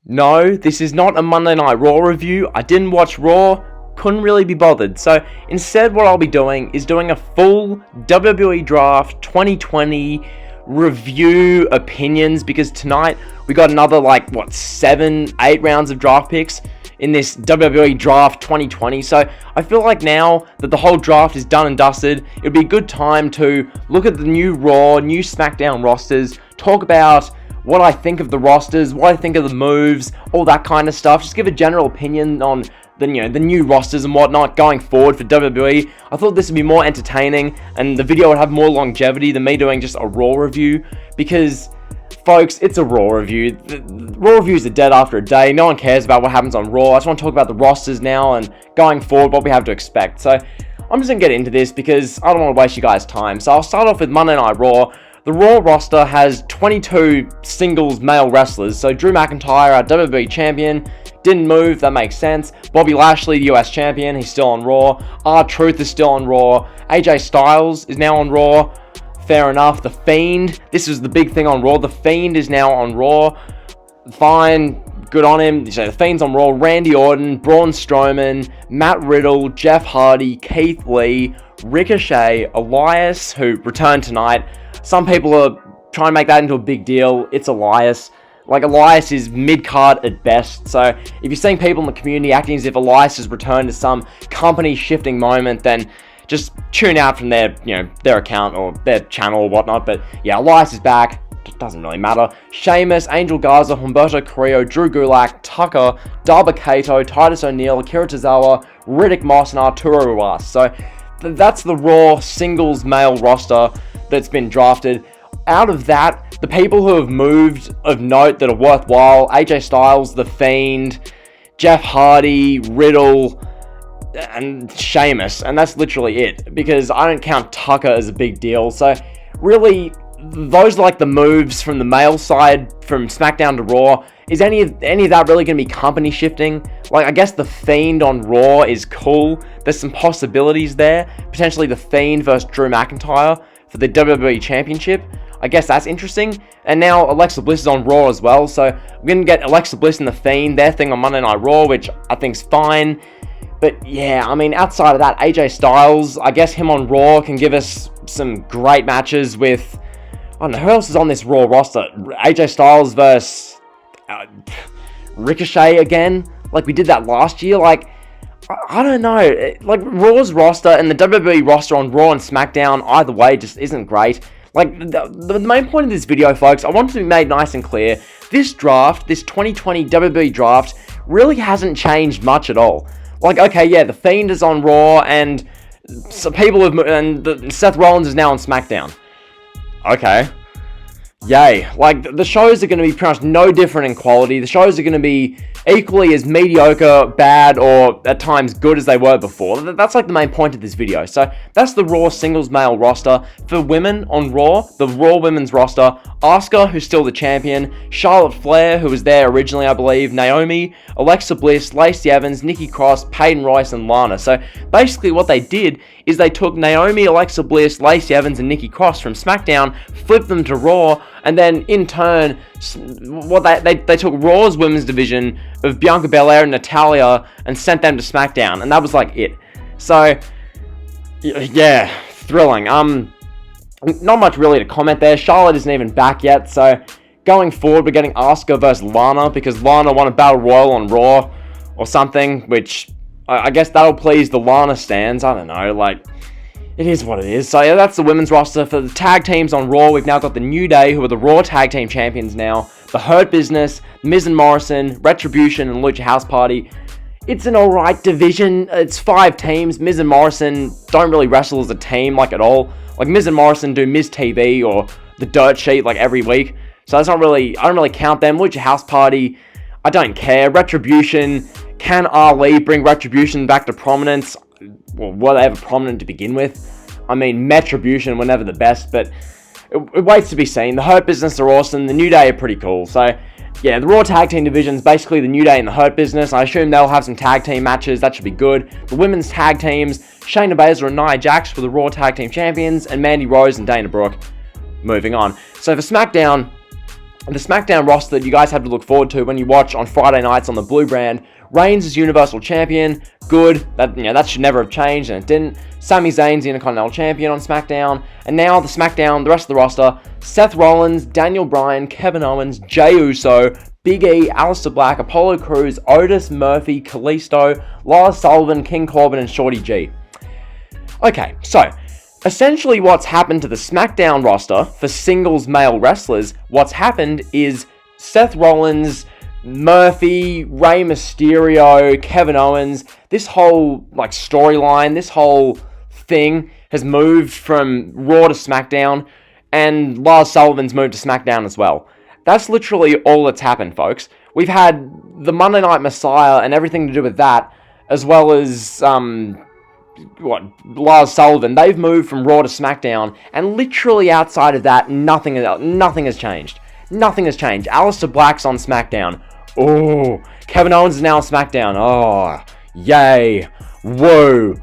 No, this is not a Monday Night Raw review. I didn't watch Raw, couldn't really be bothered. So instead what I'll be doing is doing a full WWE Draft 2020 review opinions, because tonight we got another 7, 8 rounds of draft picks in this WWE Draft 2020. So I feel like now that the whole draft is done and dusted, it would be a good time to look at the new Raw, new SmackDown rosters, talk about what I think of the rosters, what I think of the moves, all that kind of stuff. Just give a general opinion on the new rosters and whatnot going forward for WWE. I thought this would be more entertaining and the video would have more longevity than me doing just a Raw review, because, folks, it's a Raw review. The Raw reviews are dead after a day. No one cares about what happens on Raw. I just want to talk about the rosters now and going forward, what we have to expect. So I'm just going to get into this because I don't want to waste you guys' time. So I'll start off with Monday Night Raw. The Raw roster has 22 singles male wrestlers. So Drew McIntyre, our WWE champion, didn't move, that makes sense. Bobby Lashley, the US champion, he's still on Raw. R-Truth is still on Raw. AJ Styles is now on Raw. Fair enough. The Fiend, this is the big thing on Raw. The Fiend is now on Raw. Fine, good on him. So the Fiend's on Raw. Randy Orton, Braun Strowman, Matt Riddle, Jeff Hardy, Keith Lee, Ricochet, Elias, who returned tonight. Some people are trying to make that into a big deal. It's Elias. Elias is mid-card at best. So if you're seeing people in the community acting as if Elias has returned to some company-shifting moment, then just tune out from their account or their channel or whatnot. But yeah, Elias is back. It doesn't really matter. Sheamus, Angel Garza, Humberto Carrillo, Drew Gulak, Tucker, Darby Kato, Titus O'Neil, Akira Tozawa, Riddick Moss, and Arturo Ruas. So that's the Raw singles male roster that's been drafted. Out of that, the people who have moved of note that are worthwhile: AJ Styles, The Fiend, Jeff Hardy, Riddle, and Sheamus. And that's literally it, because I don't count Tucker as a big deal. So really, those are the moves from the male side, from SmackDown to Raw. Is any of that really going to be company shifting? I guess The Fiend on Raw is cool. There's some possibilities there. Potentially The Fiend versus Drew McIntyre for the WWE Championship. I guess that's interesting. And now Alexa Bliss is on Raw as well. So we're going to get Alexa Bliss and The Fiend, their thing on Monday Night Raw, which I think's fine. But yeah, I mean, outside of that, AJ Styles, I guess him on Raw can give us some great matches with, I don't know, who else is on this Raw roster? AJ Styles versus Ricochet again? We did that last year. I don't know. Raw's roster and the WWE roster on Raw and SmackDown, either way, just isn't great. The main point of this video, folks, I want to be made nice and clear. This draft, this 2020 WWE draft, really hasn't changed much at all. Okay, yeah, The Fiend is on Raw, and some people have, Seth Rollins is now on SmackDown. Okay. Yay. The shows are going to be pretty much no different in quality. The shows are going to be equally as mediocre, bad, or at times good as they were before. That's the main point of this video. So that's the Raw singles male roster. For women on Raw, the Raw women's roster: Asuka, who's still the champion; Charlotte Flair, who was there originally, I believe; Naomi, Alexa Bliss, Lacey Evans, Nikki Cross, Peyton Royce, and Lana. So basically what they did is they took Naomi, Alexa Bliss, Lacey Evans, and Nikki Cross from SmackDown, flipped them to Raw, and then in turn, they took Raw's women's division of Bianca Belair and Natalya and sent them to SmackDown, and that was it. So yeah, thrilling. Not much really to comment there. Charlotte isn't even back yet, so going forward, we're getting Asuka versus Lana, because Lana won a Battle Royal on Raw or something, which I guess that'll please the Lana stans. I don't know, it is what it is. So yeah, that's the women's roster. For the tag teams on Raw, we've now got the New Day, who are the Raw Tag Team Champions now. The Hurt Business, Miz and Morrison, Retribution, and Lucha House Party. It's an alright division. It's 5 teams. Miz and Morrison don't really wrestle as a team, at all. Miz and Morrison do Miz TV or the Dirt Sheet, every week. So that's not really, I don't really count them. Lucha House Party, I don't care. Retribution, can Ali bring Retribution back to prominence? Well, were they ever prominent to begin with? I mean, Metribution were never the best, but it waits to be seen. The Hurt Business are awesome. The New Day are pretty cool. So yeah, the Raw Tag Team Division is basically the New Day and the Hurt Business. I assume they'll have some tag team matches. That should be good. The women's tag teams: Shayna Baszler and Nia Jax for the Raw Tag Team Champions, and Mandy Rose and Dana Brooke. Moving on. So for SmackDown, the SmackDown roster that you guys have to look forward to when you watch on Friday nights on the Blue brand. Reigns is Universal Champion. Good. That should never have changed, and it didn't. Sami Zayn's the Intercontinental Champion on SmackDown. And now the rest of the roster, Seth Rollins, Daniel Bryan, Kevin Owens, Jey Uso, Big E, Aleister Black, Apollo Crews, Otis, Murphy, Kalisto, Lars Sullivan, King Corbin, and Shorty G. Okay, so essentially what's happened to the SmackDown roster for singles male wrestlers, what's happened is Seth Rollins, Murphy, Rey Mysterio, Kevin Owens, this whole storyline, this whole thing has moved from Raw to SmackDown, and Lars Sullivan's moved to SmackDown as well. That's literally all that's happened, folks. We've had the Monday Night Messiah and everything to do with that, as well as Lars Sullivan. They've moved from Raw to SmackDown, and literally outside of that, nothing has changed. Nothing has changed. Aleister Black's on SmackDown. Oh, Kevin Owens is now on SmackDown. Oh, yay. Whoa.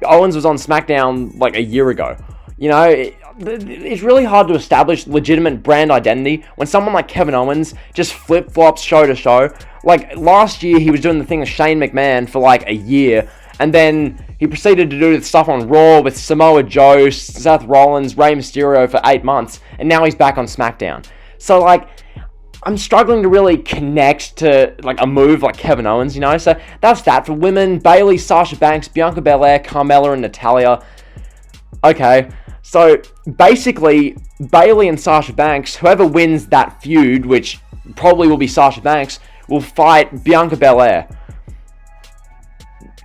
Owens was on SmackDown a year ago. It's really hard to establish legitimate brand identity when someone like Kevin Owens just flip-flops show to show. Last year, he was doing the thing with Shane McMahon for a year, and then he proceeded to do the stuff on Raw with Samoa Joe, Seth Rollins, Rey Mysterio for 8 months, and now he's back on SmackDown. So, I'm struggling to really connect to, a move like Kevin Owens, So, that's that. For women, Bayley, Sasha Banks, Bianca Belair, Carmella, and Natalya. Okay, so, basically, Bayley and Sasha Banks, whoever wins that feud, which probably will be Sasha Banks, will fight Bianca Belair.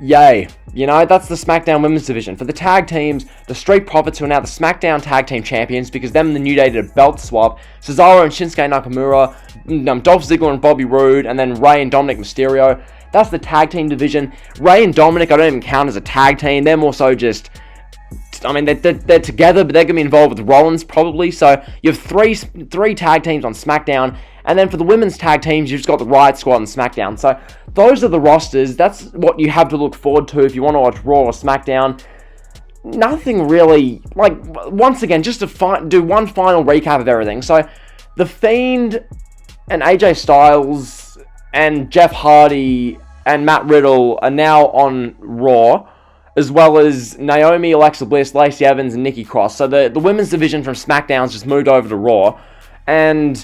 Yay. That's the SmackDown Women's Division. For the tag teams, the Street Profits, who are now the SmackDown Tag Team Champions, because them and the New Day did a belt swap. Cesaro and Shinsuke Nakamura, Dolph Ziggler and Bobby Roode, and then Rey and Dominic Mysterio. That's the tag team division. Rey and Dominic, I don't even count as a tag team. They're more so just... they're together, but they're going to be involved with Rollins, probably. So, you have three tag teams on SmackDown. And then for the women's tag teams, you've just got the Riot Squad on SmackDown. So, those are the rosters. That's what you have to look forward to if you want to watch Raw or SmackDown. Nothing really... once again, just to do one final recap of everything. So, The Fiend and AJ Styles and Jeff Hardy and Matt Riddle are now on Raw, as well as Naomi, Alexa Bliss, Lacey Evans, and Nikki Cross. So, the women's division from SmackDown's just moved over to Raw. And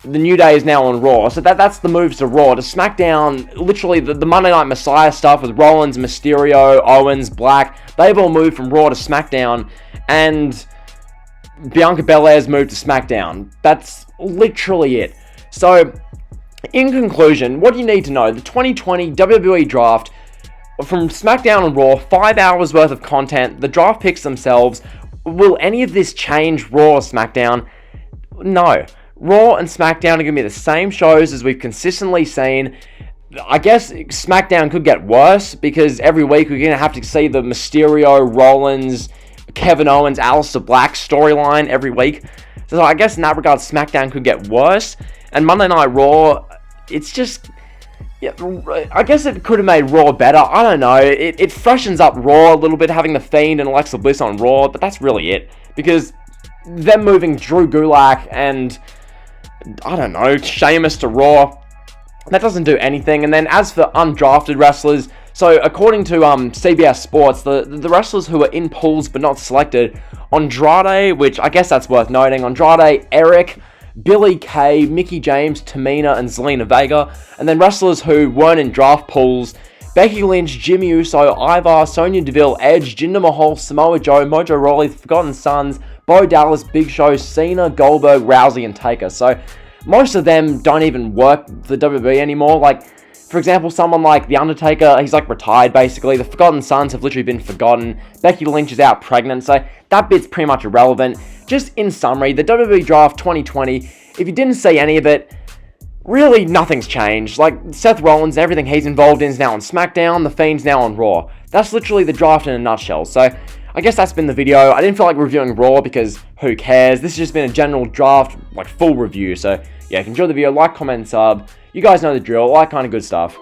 the New Day is now on Raw. So that's the moves to Raw. To SmackDown, literally the Monday Night Messiah stuff with Rollins, Mysterio, Owens, Black, they've all moved from Raw to SmackDown. And Bianca Belair's moved to SmackDown. That's literally it. So, in conclusion, what do you need to know? The 2020 WWE Draft, from SmackDown and Raw, 5 hours worth of content, the draft picks themselves. Will any of this change Raw or SmackDown? No. Raw and SmackDown are going to be the same shows as we've consistently seen. I guess SmackDown could get worse, because every week we're going to have to see the Mysterio, Rollins, Kevin Owens, Aleister Black storyline every week. So I guess in that regard, SmackDown could get worse. And Monday Night Raw, it's just... yeah, I guess it could have made Raw better. I don't know. It freshens up Raw a little bit, having The Fiend and Alexa Bliss on Raw, but that's really it. Because them moving Drew Gulak and... I don't know, Sheamus to Raw, that doesn't do anything. And then as for undrafted wrestlers, so according to CBS Sports, the wrestlers who are in pools but not selected, Andrade, which I guess that's worth noting, Andrade, Eric, Billy Kay, Mickie James, Tamina, and Zelina Vega. And then wrestlers who weren't in draft pools, Becky Lynch, Jimmy Uso, Ivar, Sonya Deville, Edge, Jinder Mahal, Samoa Joe, Mojo Rawley, The Forgotten Sons, Bo Dallas, Big Show, Cena, Goldberg, Rousey, and Taker. So, most of them don't even work for the WWE anymore. For example, someone like The Undertaker, he's retired basically. The Forgotten Sons have literally been forgotten. Becky Lynch is out pregnant, so that bit's pretty much irrelevant. Just in summary, the WWE Draft 2020, if you didn't see any of it, really nothing's changed. Seth Rollins and everything he's involved in is now on SmackDown, The Fiend's now on Raw. That's literally the draft in a nutshell. So, I guess that's been the video. I didn't feel like reviewing Raw because who cares? This has just been a general draft, full review. So, yeah, if you enjoyed the video, like, comment, sub. You guys know the drill, all that kind of good stuff.